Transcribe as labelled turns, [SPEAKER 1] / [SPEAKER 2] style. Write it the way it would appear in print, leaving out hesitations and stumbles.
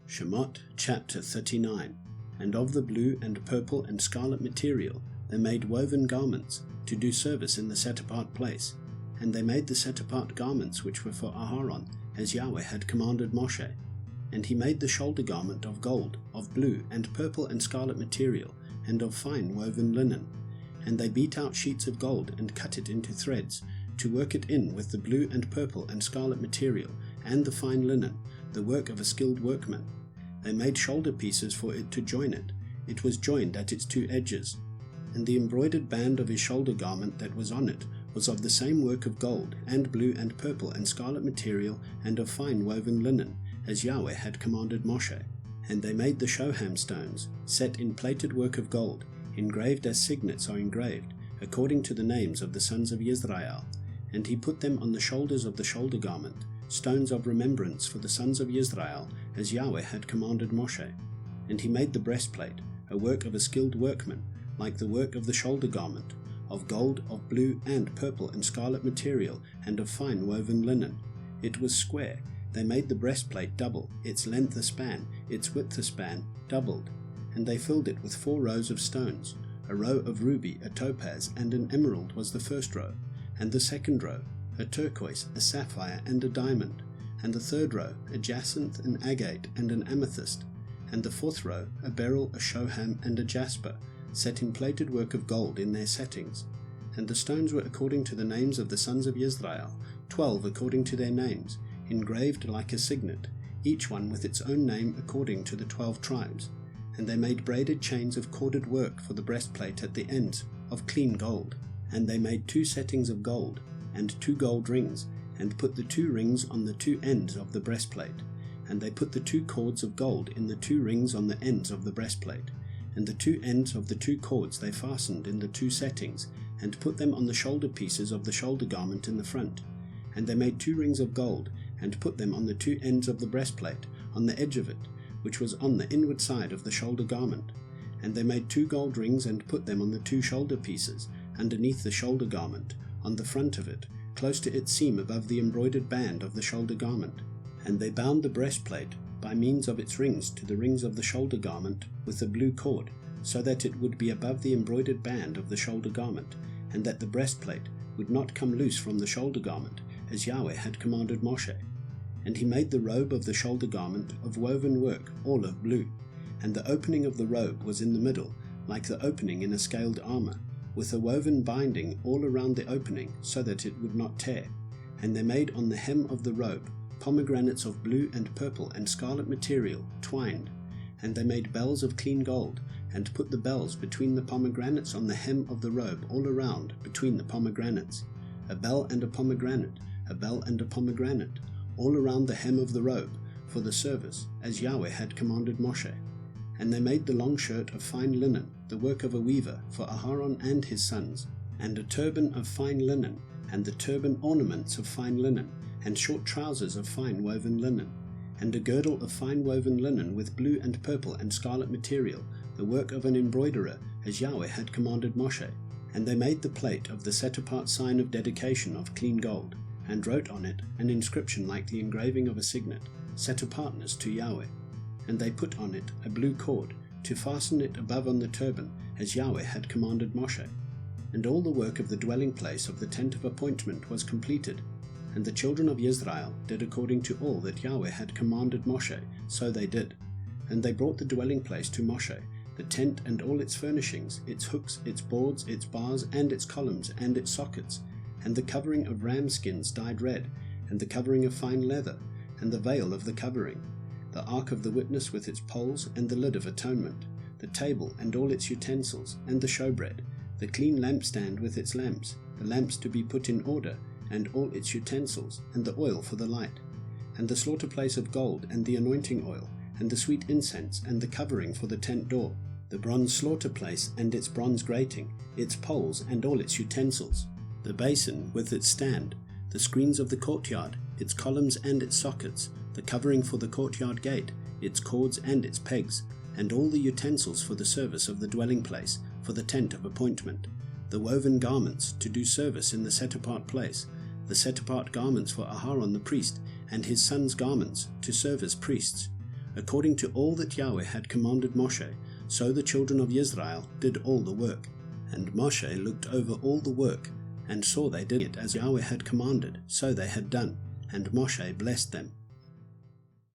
[SPEAKER 1] Shemoth chapter 39. And of the blue and purple and scarlet material they made woven garments to do service in the set-apart place. And they made the set-apart garments which were for Aharon, as Yahweh had commanded Moshe. And he made the shoulder garment of gold, of blue and purple and scarlet material, and of fine woven linen. And they beat out sheets of gold and cut it into threads, to work it in with the blue and purple and scarlet material, and the fine linen, the work of a skilled workman. They made shoulder pieces for it to join it. It was joined at its two edges. And the embroidered band of his shoulder garment that was on it was of the same work of gold, and blue and purple and scarlet material, and of fine woven linen, as Yahweh had commanded Moshe. And they made the shoham stones, set in plated work of gold, engraved as signets are engraved, according to the names of the sons of Israel. And he put them on the shoulders of the shoulder garment, stones of remembrance for the sons of Israel, as Yahweh had commanded Moshe. And he made the breastplate, a work of a skilled workman, like the work of the shoulder garment, of gold, of blue and purple and scarlet material, and of fine woven linen. It was square. They made the breastplate double, its length a span, its width a span, doubled. And they filled it with 4 rows of stones. A row of ruby, a topaz, and an emerald was the first row, and the second row, a turquoise, a sapphire, and a diamond, and the third row, a jacinth, an agate, and an amethyst, and the fourth row, a beryl, a shoham, and a jasper, set in plated work of gold in their settings. And the stones were according to the names of the sons of Israel, 12 according to their names, engraved like a signet, each one with its own name according to the 12 tribes. And they made braided chains of corded work for the breastplate at the ends, of clean gold. And they made 2 settings of gold, and 2 gold rings, and put the 2 rings on the 2 ends of the breastplate. And they put the 2 cords of gold in the 2 rings on the ends of the breastplate. And the 2 ends of the 2 cords they fastened in the 2 settings, and put them on the shoulder pieces of the shoulder garment in the front. And they made 2 rings of gold, and put them on the 2 ends of the breastplate, on the edge of it, which was on the inward side of the shoulder garment. And they made 2 gold rings, and put them on the 2 shoulder pieces, underneath the shoulder garment, on the front of it, close to its seam above the embroidered band of the shoulder garment. And they bound the breastplate by means of its rings to the rings of the shoulder garment with a blue cord, so that it would be above the embroidered band of the shoulder garment, and that the breastplate would not come loose from the shoulder garment, as Yahweh had commanded Moshe. And he made the robe of the shoulder garment of woven work, all of blue, and the opening of the robe was in the middle, like the opening in a scaled armor, with a woven binding all around the opening, so that it would not tear. And they made on the hem of the robe pomegranates of blue and purple and scarlet material, twined. And they made bells of clean gold, and put the bells between the pomegranates on the hem of the robe all around between the pomegranates, a bell and a pomegranate, a bell and a pomegranate, all around the hem of the robe, for the service, as Yahweh had commanded Moshe. And they made the long shirt of fine linen, the work of a weaver, for Aharon and his sons, and a turban of fine linen, and the turban ornaments of fine linen, and short trousers of fine woven linen, and a girdle of fine woven linen with blue and purple and scarlet material, the work of an embroiderer, as Yahweh had commanded Moshe. And they made the plate of the set-apart sign of dedication of clean gold, and wrote on it an inscription like the engraving of a signet, set apartness to Yahweh. And they put on it a blue cord, to fasten it above on the turban, as Yahweh had commanded Moshe. And all the work of the dwelling place of the tent of appointment was completed. And the children of Israel did according to all that Yahweh had commanded Moshe, so they did. And they brought the dwelling place to Moshe, the tent and all its furnishings, its hooks, its boards, its bars, and its columns, and its sockets, and the covering of ram skins dyed red, and the covering of fine leather, and the veil of the covering, the ark of the witness with its poles, and the lid of atonement, the table and all its utensils, and the showbread, the clean lampstand with its lamps, the lamps to be put in order, and all its utensils, and the oil for the light, and the slaughter place of gold, and the anointing oil, and the sweet incense, and the covering for the tent door, the bronze slaughter place and its bronze grating, its poles and all its utensils, the basin with its stand, the screens of the courtyard, its columns and its sockets, the covering for the courtyard gate, its cords and its pegs, and all the utensils for the service of the dwelling place, for the tent of appointment, the woven garments to do service in the set-apart place, the set-apart garments for Aharon the priest, and his sons' garments to serve as priests, according to all that Yahweh had commanded Moshe, so the children of Israel did all the work. And Moshe looked over all the work, and saw they did it as Yahweh had commanded, so they had done. And Moshe blessed them.